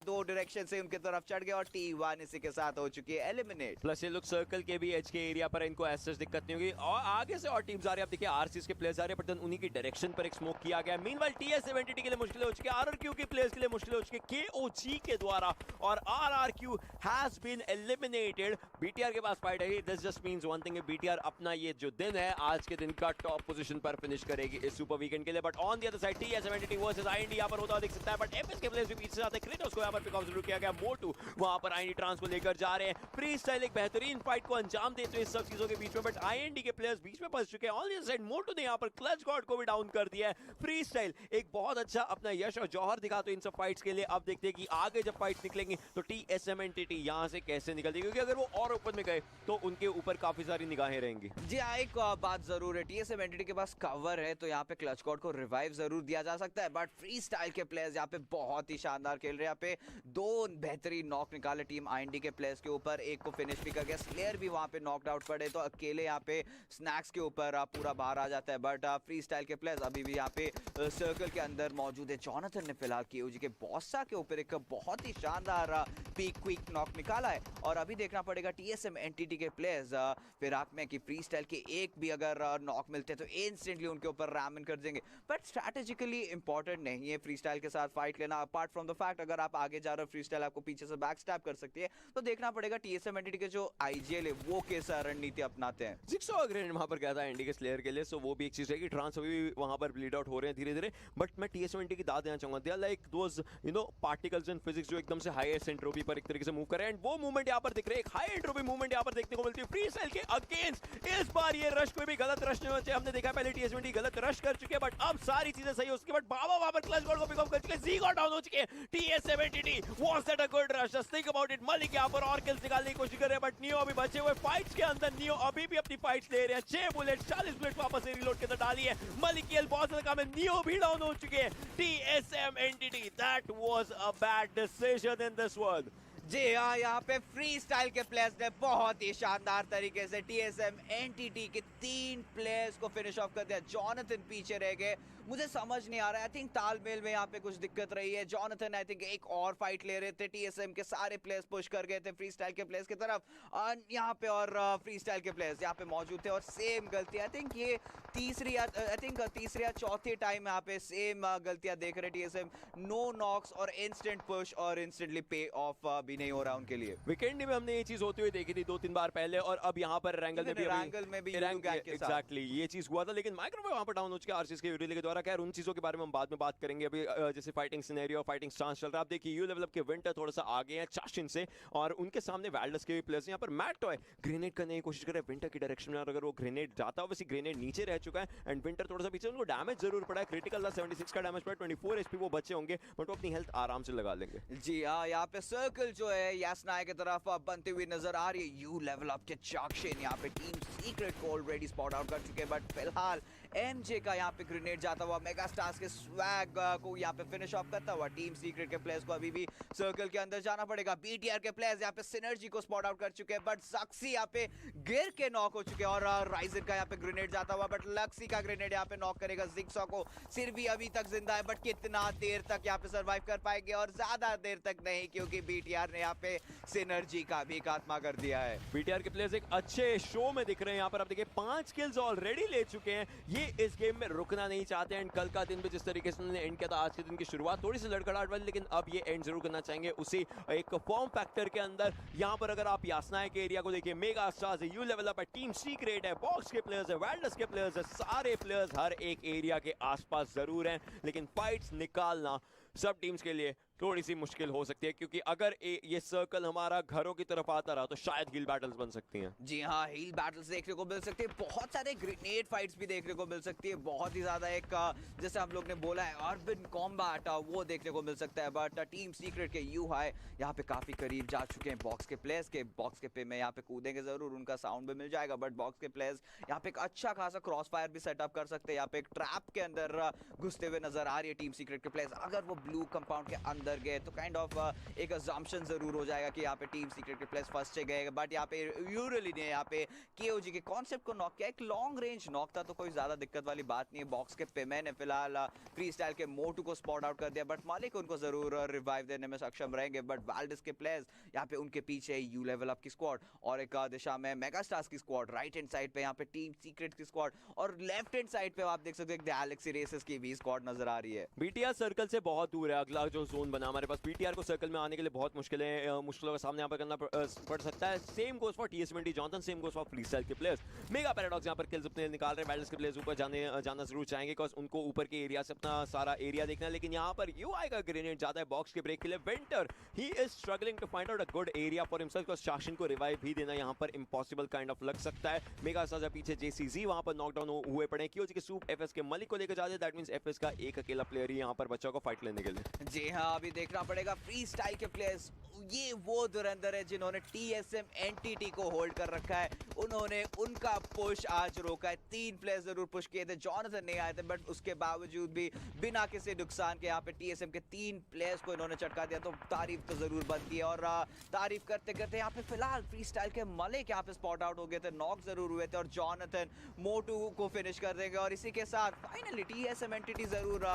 दो डायरेक्शन से उनके तरफ चढ़ गए और T1 इसी के साथ हो चुकी है एलिमिनेट। प्लस ये लोग सर्कल के भी एज के एरिया पर इनको ऐसा दिक्कत नहीं होगी और आगे से और टीम्स आ रही है। आप देखिए आरसीएस के प्लेयर्स आ रहे हैं, बट उन्हीं की डायरेक्शन पर एक स्मोक किया गया। मीनवाइल TS70 के लिए मुश्किल हो चुकी है, आरआरक्यू के प्लेयर्स के लिए मुश्किल हो चुकी है KOG के द्वारा, और RRQ has been eliminated. BTR के पास फाइट है। This just means one thing, BTR अपना ये जो दिन है आज के दिन का टॉप पोजीशन पर फिनिश करेगी इस सुपर वीकेंड के लिए। But on the other side TS70 versus IND यहां पर होता हुआ दिख सकता है, बट एफएस के प्लेयर्स भी पीछे से आते हैं। क्रेटोस को यहां पर पिकअप जरूर किया गया। मोटू वहां पर आईएनडी ट्रांस को लेकर जा रहे हैं। फ्री स्टाइल एक बेहतरीन फाइट को अंजाम देते हुए सब चीजों के बीच में, बट आईएनडी के प्लेयर्स बीच में फंस चुके हैं। ऑन द साइड मोटू ने यहां पर क्लच गॉड को भी डाउन कर दिया है। फ्री स्टाइल एक बहुत अच्छा अपना यश और जौहर दिखाते इन सब फाइट्स के लिए। अब देखते हैं कि आगे जब फाइट्स निकलेंगी तो TSM एंटिटी यहां से कैसे निकलती है, क्योंकि अगर वो और ओपन में गए तो उनके ऊपर काफी सारी निगाहें रहेंगी। जी हाँ, एक बात जरूर है, TSM एंटिटी के पास कवर है तो यहाँ पे क्लच गॉड को रिवाइव जरूर दिया जा सकता है, बट फ्री स्टाइल के प्लेयर्स यहाँ पे बहुत ही शानदार खेल रहे हैं। यहाँ पे दो बेहतरीन नॉक निकाले टीम आईएनडी के प्लेयर्स के ऊपर, एक को फिनिश भी कर गया। स्लेयर भी वहां पे नॉकड आउट पड़े तो अकेले यहाँ पे स्नैक्स के ऊपर पूरा बाहर आ जाता है, बट फ्री स्टाइल के प्लेयर्स अभी भी यहाँ पे सर्कल के अंदर मौजूद है। जॉनथन ने फिलहाल KOG के बॉसा के ऊपर एक बहुत ही शानदार पीक क्विक नॉक निकाला है, और अभी देखना पड़ेगा TSM एंटिटी के प्लेयर्स फिराक में कि फ्री स्टाइल के एक भी अगर नॉक मिलते तो इंस्टेंटली उनके ऊपर रैमन कर देंगे, बट स्ट्रैटेजिकली इंपॉर्टेंट नहीं है फ्री स्टाइल के साथ फाइट लेना। अपार्ट फ्रॉम द फैक्ट अगर आप आगे जा रहे हो फ्री स्टाइल आपको पीछे से बैक स्टैप कर सकती है, तो देखना पड़ेगा TSM एंटिटी के जो IGL है वो कैसा रणनीति अपनाते हैं। जिक्सो ग्रेनेड वहां पर गया था एंडी के स्लेयर के लिए, सो वो भी एक चीज है कि ट्रांस अभी भी वहां पर ब्लीड आउट हो रहे हैं धीरे धीरे। बट मैं TSM एंटी की दाद देना चाहूंगा, they are like those particles in physics जो एकदम से हाईएस्ट एंट्रोपी पर एक तरीके से मूव कर रहे हैं, एंड वो मूवमेंट यहां पर दिख रहे हैं। एक हाई एंट्रोपी मूवमेंट यहां पर देखने को मिलती है फ्री स्टाइल के अगेंस्ट। इस बार ये रश कोई भी गलत रश नहीं होना चाहिए। हमने देखा पहले TSM एंटी गलत रश कर चुके हैं, बट अब सारी चीजें सही हो चुकी है। बट बाबा वहां पर क्लच गॉड को पिकअप कर चुके हैं, ज़ीगो डाउन हो चुके हैं। TSM entity was that a good rush? Just think about it. Malik यहां पर और किल्स निकालने की कोशिश कर रहे हैं, बट नियो अभी बचे हुए फाइट्स के अंदर। नियो अभी भी अपनी फाइट्स ले रहे हैं। 6 बुलेट 40 बुलेट वापस से रीलोड के अंदर डाली है। मलिक की बहुत ज्यादा काम है। नियो भी डाउन हो चुके हैं। TSM entity, that was a bad decision in this one. जी हाँ, यहाँ पे फ्री स्टाइल के प्लेयर्स ने बहुत ही शानदार तरीके से TSM एंटिटी के 3 प्लेयर्स को फिनिश ऑफ कर दिया। जॉनथन पीछे रह गए, मुझे समझ नहीं आ रहा है। आई थिंक तालमेल में यहाँ पे कुछ दिक्कत रही है। जॉनथन आई थिंक एक और फाइट ले रहे थे, TSM के सारे प्लेयर्स पुश कर गए थे फ्री स्टाइल के प्लेयर्स की तरफ यहाँ पे, और फ्री स्टाइल के प्लेयर्स यहाँ पे मौजूद थे और सेम गलती। आई थिंक ये तीसरी या चौथी टाइम यहाँ पे सेम गलतियां देख रहे TSM। नो नॉक्स और इंस्टेंट पुश और इंस्टेंटली पे ऑफ भी नहीं हो रहा उनके लिए। वीकेंड में हमने ये चीज होती हुई देखी थी 2-3 बार पहले, और अब यहाँ पर रैंगल में भी एग्जैक्टली ये चीज हुआ था। लेकिन माइक्रोवेव वहां पर डाउन हो चुका है आरसीएस के यूटिलिटी के द्वारा। खैर उन चीजों के बारे में हम बाद में बात करेंगे। अभी जैसे फाइटिंग सिनेरियो, फाइटिंग स्टांस चल रहा है। आप देखिए यू लेवल अप के विंटर थोड़ा सा आगे हैं चाशिन से, और उनके सामने वैल्डस के भी प्लेयर्स यहाँ पर। मैट टॉय ग्रेनेड करने की कोशिश कर रहे हैं विंटर की डायरेक्शन में, और अगर वो ग्रेनेड जाता है, वैसे ग्रेनेड नीचे रह चुका है एंड विंटर थोड़ा सा पीछे। उनको डैमेज जरूर पड़ा है, क्रिटिकल था 76 का डैमेज पड़ा, 24 HP वो बचे होंगे, बट वो अपनी हेल्थ आराम से लगा लेंगे। जी हाँ, यहाँ पे सर्कल जो है यासनाय की तरफ बनती हुई नजर आ रही है। यू लेवल अप के चाक्षिन यहाँ पे टीम सीक्रेट को ऑलरेडी स्पॉट आउट कर चुके हैं, बट फिलहाल MJ का यहाँ पे ग्रेनेड जाता हुआ मेगा स्टार्स के स्वैग को यहाँ पे फिनिश ऑफ करता हुआ टीम सीक्रेट के प्लेयर्स को अभी भी सर्कल के अंदर जाना पड़ेगा। BTR के प्लेयर्स यहाँ पे सिनर्जी को स्पॉट आउट कर चुके हैं, बट सक्सी यहाँ पे गिर के नॉक हो चुके हैं, और राइजन का यहाँ पे ग्रेनेड जाता हुआ, बट लक्सी का ग्रेनेड यहाँ पे नॉक करेगा जिक्सॉ को। सिर भी अभी तक जिंदा है, बट कितना देर तक यहाँ पे सर्वाइव कर पाएंगे, और ज्यादा देर तक नहीं, क्योंकि BTR ने यहाँ पे सिनर्जी का भी खात्मा कर दिया है। BTR के प्लेयर्स एक अच्छे शो में दिख रहे हैं यहाँ पर। आप देखिए 5 किल्स ऑलरेडी ले चुके हैं। ये इस गेम में रुकना नहीं चाहते हैं। कल का दिन भी जिस तरीके से उन्होंने एंड किया था, आज के दिन की शुरुआत थोड़ी सी लड़खड़ाहट वाली, लेकिन अब ये एंड जरूर करना चाहेंगे उसी एक फॉर्म फैक्टर के अंदर। यहाँ पर अगर आप यासनाय के एरिया को देखिए, मेगा स्टार्स है, यू लेवल अप है, टीम सीक्रेट है, बॉक्स के प्लेयर्स है, वैल्डस के प्लेयर्स है, सारे प्लेयर्स हर एक एरिया के आसपास जरूर हैं, लेकिन फाइट्स निकालना सब टीम्स के लिए थोड़ी सी मुश्किल हो सकती है, क्योंकि अगर ये सर्कल हमारा घरों की तरफ आता रहा तो शायद हील बैटल्स बन सकती हैं। जी हाँ, हील बैटल्स देखने को मिल सकती है, बहुत सारे ग्रेनेड फाइट्स भी देखने को मिल सकती है, बहुत ही ज्यादा एक जैसे हम लोग ने बोला है अर्बन कॉम्बैट वो देखने को मिल सकता है। बट टीम सीक्रेट के यू हाई यहाँ पे काफी करीब जा चुके हैं बॉक्स के प्लेयर्स के। बॉक्स के पे में यहाँ पे कूदेंगे जरूर, उनका साउंड भी मिल जाएगा, बट बॉक्स के प्लेयर्स यहाँ पे एक अच्छा खासा क्रॉस फायर भी सेटअप कर सकते हैं। यहाँ पे एक ट्रैप के अंदर घुसते हुए नजर आ रही है टीम सीक्रेट के प्लेयर्स। अगर वो ब्लू कंपाउंड के अंदर अंदर गए तो काइंड ऑफ एक अजम्पशन जरूर हो जाएगा कि यहाँ पे टीम सीक्रेट के प्लेयर्स फर्स्ट गए, बट यहाँ पे यूरली ने यहाँ पे केओजी के कॉन्सेप्ट को नॉक किया। एक लॉन्ग रेंज नॉक था तो कोई ज्यादा दिक्कत वाली बात नहीं है। बॉक्स के पेमे ने फिलहाल फ्री स्टाइल के मोटू को स्पॉट आउट कर दिया, बट मालिक उनको जरूर रिवाइव देने में सक्षम रहेंगे। बट वाल्डिस के प्लेयर्स यहाँ पे उनके पीछे यू लेवल अप की स्क्वाड और एक दिशा में मेगा स्टार्स की स्क्वाड, राइट हैंड साइड पे यहाँ पे टीम सीक्रेट की स्क्वाड और लेफ्ट हैंड साइड पे आप देख सकते हो गैलेक्सी रेसेस की भी स्क्वाड नजर आ रही है। बीटीआर सर्कल से बहुत दूर है, अगला जो जोन बना हमारे पास बीटीआर को सर्कल में आने के लिए बहुत मुश्किलों का सामना यहाँ पर करना पड़ सकता है। सेम गोस फॉर टीएस20 Johnson, same goes for freestyle के प्लेयर्स। मेगा पैराडॉक्स यहाँ पर किल्स अपने निकाल रहे हैं, बैटल्स के प्लेयर्स ऊपर जाना जरूर चाहेंगे बिकॉज उनको ऊपर के एरिया से अपना सारा एरिया देखना है। लेकिन यहाँ पर यूआई का ग्रेनेड जाता है बॉक्स के ब्रेक के लिए। Winter he is struggling to find out a good area for himself, because शासन को रिवाइव भी देना यहाँ पर इम्पॉसिबल काइंड ऑफ लग सकता है। मेगा स्टार्स पीछे जेसीजी वहां पर नॉकडाउन हुए पड़े हैं। क्योंकि सूप एफएस के मलिक को लेकर जाते हैं, दैट मींस एफएस का एक अकेला प्लेयर ही यहाँ पर बच्चा को फाइट लेने के लिए। जी हाँ, अभी देखना पड़ेगा फ्री स्टाइल के प्लेयर्स, ये वो धुरंधर है जिन्होंने टीएसएम एनटीटी को होल्ड कर रखा है। उन्होंने उनका पुश आज रोका है। 3 प्लेयर्स जरूर पुश किए थे, जॉनसन नहीं आए थे, बट उसके बावजूद भी बिना किसी नुकसान के यहाँ पे टीएसएम के 3 प्लेयर्स को इन्होंने चटका दिया। तो तारीफ तो जरूर बनती है और तारीफ करते करते यहाँ पे फिलहाल फ्री स्टाइल के मलिक यहाँ पे स्पॉट आउट हो गए थे, नॉक जरूर हुए थे और जॉनसन मोटू को फिनिश कर देंगे। और इसी के साथ फाइनली टीएसएम एनटीटी जरूर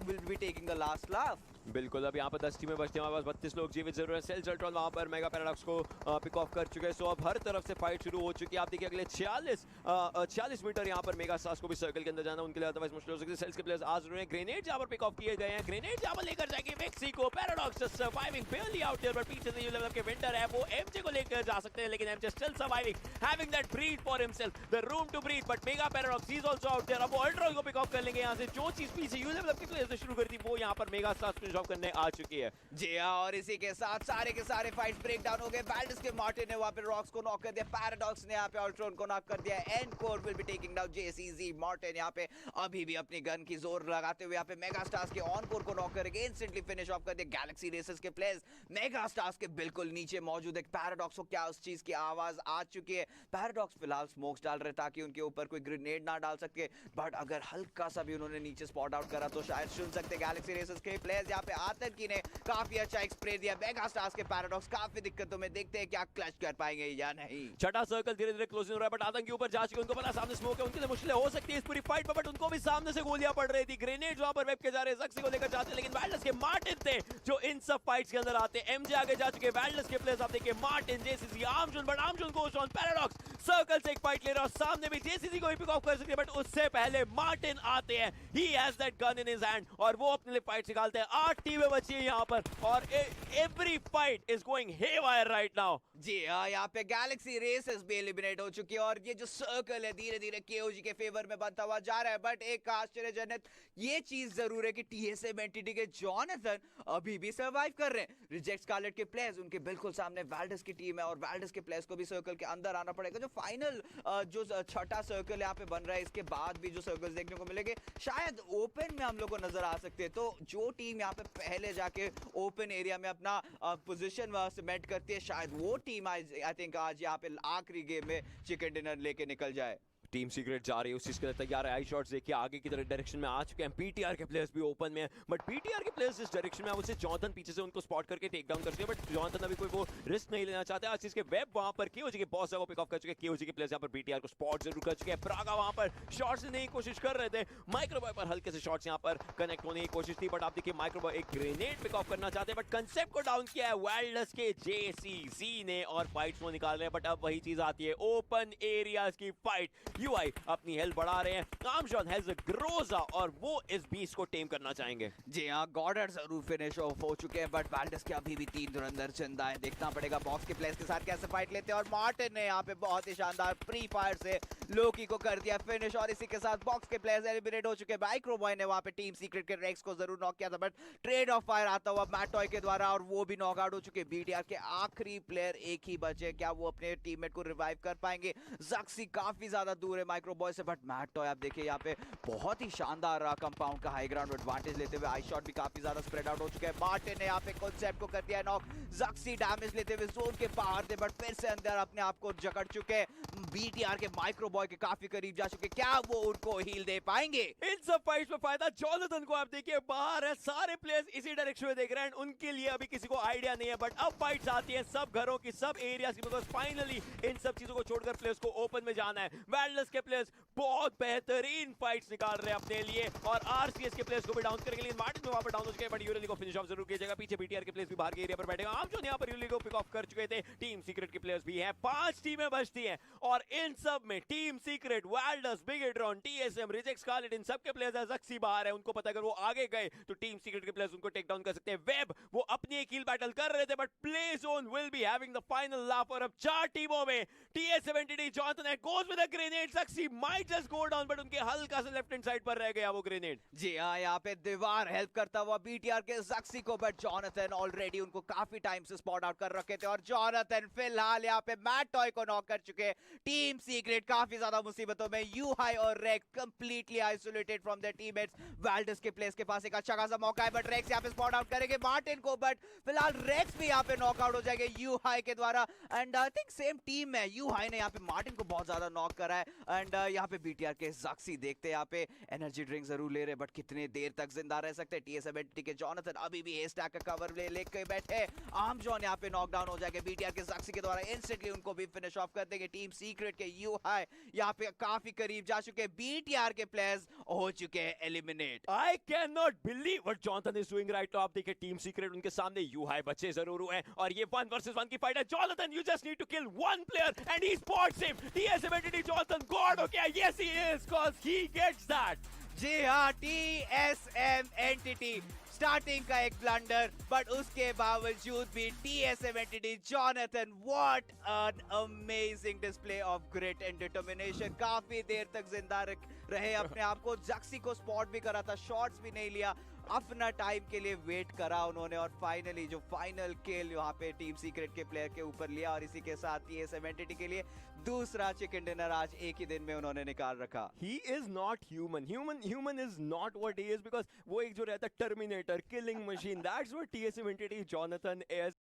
will be taking the last laugh. बिल्कुल, अब यहाँ पर 10 टीमें बचती हैं, हमारे पास 32 लोग जीवित जरूर है। सेल्स अल्ट्रॉन वहाँ पर मेगा पैराडॉक्स को पिक ऑफ कर चुके हैं। सो अब हर तरफ से फाइट शुरू हो चुकी है। आप देखिए अगले 46 मीटर यहाँ पर मेगा स्टार्स को भी सर्कल के अंदर जाना उनके लिए अदरवाइज मुश्किल हो सकती है। सेल्स के प्लेयर्स आज रहे हैं, ग्रेनेड यहाँ पर पिक ऑफ किए गए हैं, ग्रेनेड यहाँ पर लेकर जाएंगे मेक्सी को। Paradox just surviving barely out there, but पीछे से ये लेवल के विंटर है वो एमजे को लेकर जा सकते हैं, लेकिन MJ still surviving, having that breath for himself, the room to breathe. But Mega Paradox is also out there. अब वो अल्ट्रॉन को पिक ऑफ कर लेंगे यहाँ से। जो चीज पीछे यू लेवल के प्लेयर्स से शुरू करी थी वो यहाँ पर मेगा स्टार्स को ड्रॉप करने आ चुकी है। जी हाँ, और इसी के साथ सारे के सारे फाइट्स ब्रेक डाउन हो गए। वाल्डिस के मार्टिन ने वहां पे रॉक्स को नॉक कर दिया, पैराडॉक्स ने यहाँ पे अल्ट्रॉन को नॉक कर दिया। Encore will be taking down JCG. Martin यहाँ पे अभी भी अपनी गन की जोर लगाते हुए यहाँ पे मेगा स्टार्स के ऑनकोर को नॉक करके इंस्टेंटली फिनिश ऑफ कर दिया। गैलेक्सी रेसेस के प्लेयर्स मेगा स्टार्स के बिल्कुल नीचे मौजूद है। पैराडॉक्स को क्या उस चीज की आवाज आ चुकी है। पैराडॉक्स फिलहाल स्मोक्स डाल रहे ताकि उनके ऊपर कोई ग्रेनेड ना डाल सके, बट अगर हल्का सा भी उन्होंने नीचे स्पॉट आउट करा तो शायद सुन सकते। गैलेक्सी रेसेस के प्लेयर्स यहाँ पे आतंकी ने काफी अच्छा एक स्प्रे दिया। मेगा स्टार्स के पैराडॉक्स काफी दिक्कतों में, देखते हैं क्या क्लच कर पाएंगे या नहीं। छठा सर्कल धीरे धीरे क्लोजिंग हो रहा है, बट आतंकी ऊपर जा चुके, उनको पता सामने स्मोक है, उनके लिए मुश्किल हो सकती है इस पूरी फाइट में। बट उनको भी सामने से गोलियां पड़ रही थी, ग्रेनेड वहां पर वेब के जा रहे हैं, जक्सी को लेकर जाते हैं, लेकिन वाल्डस के मार्टिन थे जो इन सब फाइट्स के अंदर आते हैं। एमजे आगे जा चुके, वाल्डस के प्लेयर्स आप देखिए Martin, JCC, Armzone, but Armzone goes on. Paradox circle से एक फाइट ले रहा है और सामने भी जेसीसी को भी पिक ऑफ कर सकते हैं, बट उससे पहले मार्टिन आते हैं। He has that gun in his hand और वो अपने लिए फाइट निकालते हैं। 8 टीमें बची हैं यहाँ पर और every fight is going haywire right now. जी हाँ, यहाँ पे गैलेक्सी रेसेस भी एलिमिनेट हो चुकी है और ये जो सर्कल है धीरे धीरे केओजी के फेवर में बनता हुआ जा रहा है। बट एक आश्चर्यजनक ये चीज जरूर है कि टीएसएम एनटीटी के जॉनसन अभी भी सर्वाइव कर रहे हैं। रिजेक्ट स्कारलेट के प्लेयर्स उनके बिल्कुल सामने वाल्डस की टीम है और वाल्डस के प्लेयर्स को भी सर्कल के अंदर आना पड़ेगा। जो फाइनल जो छठा सर्कल यहाँ पे बन रहा है, इसके बाद भी जो सर्कल्स देखने को मिलेंगे शायद ओपन में हम लोग को नजर आ सकते हैं। तो जो टीम यहाँ पे पहले जाके ओपन एरिया में अपना पोजीशन सीमेंट करती है, शायद वो टीम आई थिंक आज यहाँ पे आखिरी गेम में चिकन डिनर लेके निकल जाए। टीम सीक्रेट जा रही है उस चीज के लिए तैयार है। आई शॉट्स देखिए आगे की तरफ डायरेक्शन में आ चुके हैं। पीटीआर के प्लेयर्स भी ओपन में हैं, बट पीटीआर के प्लेयर्स इस डायरेक्शन में उससे जॉनसन पीछे से उनको स्पॉट करके टेक डाउन करते हैं, बट जॉनसन अभी कोई वो रिस्क नहीं लेना चाहते। आज चीज के वेब वहां पर केओजी के बॉस को पिक ऑफ कर चुके हैं। केओजी के प्लेयर्स यहां पर पीटीआर को स्पॉट जरूर कर चुके हैं। प्रागा वहां पर शॉट्स लेने की कोशिश कर रहे थे, माइक्रोबॉय पर हल्के से शॉट्स यहां पर कनेक्ट होने की कोशिश थी, बट आप देखिए माइक्रोबॉय एक ग्रेनेड पिक ऑफ करना चाहते हैं, बट कंसेप्ट को डाउन किया है वाइल्डस के जेसीसी ने और फाइट्स को निकाल रहे हैं। बट अब वही चीज आती है ओपन एरियाज की फाइट। यूआई अपनी हेल्थ बढ़ा रहे हैं। आर्मजोन हैज अ ग्रोजा और वो इस बीस्ट को टेम करना चाहेंगे। जी हाँ, गॉडर जरूर फिनिश ऑफ हो चुके हैं, बट वाल्डस के अभी भी 3 धुरंधर जिंदा है। देखना पड़ेगा बॉक्स के प्लेयर्स के साथ कैसे फाइट लेते हैं और मार्टिन ने यहाँ पे बहुत ही शानदार प्री फायर से लोकी को कर दिया फिनिश और इसी के साथ बॉक्स के प्लेयर्स एलिमिनेट हो चुके हैं। माइक्रोबॉय ने वहाँ पे टीम सीक्रेट के रेक्स को जरूर नॉक किया था, बट ट्रेड ऑफ फायर आता हुआ मैटॉय के द्वारा और वो भी नॉक आउट हो चुके। बीटीआर के आखिरी प्लेयर एक ही बचे, क्या वो अपने टीममेट को रिवाइव कर पाएंगे? जक्सी काफी ज्यादा दूर दूर है माइक्रो बॉय से, बट मैट टॉय आप देखिए यहाँ पे बहुत ही शानदार कंपाउंड का हाई ग्राउंड एडवांटेज लेते हुए आई शॉट भी काफी ज्यादा स्प्रेड आउट हो चुका है। मार्टिन ने यहाँ पे कॉन्सेप्ट को कर दिया है नॉक, जक्सी डैमेज लेते हुए जोन के बाहर थे बट फिर से अंदर अपने आप को जकड़ चुके। बीटीआर के माइक्रो बॉय के काफी करीब जा चुके, क्या वो उनको हील दे पाएंगे? इन सब फाइट्स में फायदा जॉनथन को आप देखिए बाहर है, सारे प्लेयर्स इसी डायरेक्शन में देख रहे हैं, उनके लिए अभी किसी को आइडिया नहीं है, बट अब फाइट्स आती है सब घरों की, सब एरियाज की, बिकॉज फाइनली इन सब चीजों को छोड़कर प्लेयर्स को ओपन में जाना है। वैल्डस के प्लेयर्स बहुत बेहतरीन फाइट्स निकाल रहे हैं अपने लिए और आरसीएस के प्लेयर्स को भी डाउन करेंगे, लेकिन मार्टिन में वहां पर डाउन हो चुके हैं, बट यूरेली को फिनिश ऑफ जरूर किया जाएगा। पीछे बीटीआर के प्लेयर्स भी बाहर के एरिया पर बैठेगा, आम जो यहां पर यूरेली को पिक ऑफ कर चुके थे। टीम सीक्रेट के प्लेयर्स भी हैं, 5 टीमें बचती हैं और इन सब में Team Secret, Valdus, Bigetron, TSM, Reject Scarlet, इन सब के प्लेयर्स जक्सी बाहर है, उनको पता है अगर वो आगे गए तो टीम सीक्रेट के प्लेयर्स उनको टेक डाउन कर सकते हैं। वेब वो अपनी एक हील बैटल कर रहे थे but play zone will be having the final laugh और अब 4 टीमों में TSM Entity Jonathan goes with a grenade, Jaxxy might just go down but उनके हल्का सा लेफ्ट हैंड साइड पर रह गया वो ग्रेनेड। जी हाँ, यहाँ पे दीवार हेल्प करता हुआ बीटीआर के जक्सी को, बट जॉनथन ऑलरेडी उनको काफी टाइम से स्पॉट आउट कर रखे थे और जॉनथन फिलहाल यहाँ पे मैट टॉय को नॉक कर चुके। टीम सीक्रेट काफी ज्यादा मुसीबतों में, यू हाई और Wreck completely isolated from their teammates. Valdus के प्लेस के पास एक अच्छा खासा मौका है बट रेक्स यहाँ पे स्पॉट आउट करेंगे मार्टिन को, बट फिलहाल रेक्स भी यहाँ पे नॉक आउट हो जाएंगे यू हाई के द्वारा। And I think same team है, यू हाई ने यहाँ पे मार्टिन को बहुत ज्यादा नॉक करा है। एंड यहाँ पे बीटीआर के जक्सी देखते हैं यहाँ पे एनर्जी ड्रिंक जरूर ले रहे बट कितने देर तक जिंदा रह सकते हैं। टीएसएम एंटिटी के जॉनथन अभी भी हेस्टैक का कवर लेके बैठे, आर्म जॉन यहाँ पे नॉकडाउन हो जाएंगे बीटीआर के जक्सी के द्वारा, इंस्टेंटली उनको भी फिनिश ऑफ कर देंगे। टीम सीक्रेट के यू हाई यहाँ पे काफी करीब जा चुके, बीटीआर के प्लेयर्स हो चुके हैं eliminate. I cannot believe what Jonathan is doing right now। आप देखिए टीम सीक्रेट उनके सामने यू हाई बच्चे जरूर हुए हैं और ये 1 वर्सेस 1 की फाइट है। Jonathan, you just need to kill one player and he spots him। TSM Entity Jonathan God हो गया, yes he is, cause he gets that। जी हाँ, टीएसएम एंटिटी स्टार्टिंग का एक ब्लंडर बट उसके बावजूद भी TSM Entity Jonathan, what an amazing display of grit and determination. काफी देर तक जिंदा रहे अपने आप को, जक्सी को स्पॉट भी करा था, शॉट्स भी नहीं लिया, अपना टाइम के लिए वेट करा उन्होंने और फाइनली जो फाइनल किल यहाँ पे टीम सीक्रेट के प्लेयर के ऊपर लिया और इसी के साथ टीएसएम एंटिटी के लिए दूसरा चिकन डिनर आज एक ही दिन में उन्होंने निकाल रखा। He is not human। Human is not what he is because वो एक जो रहता है terminator, killing machine, that's what TSM Entity Jonathan is।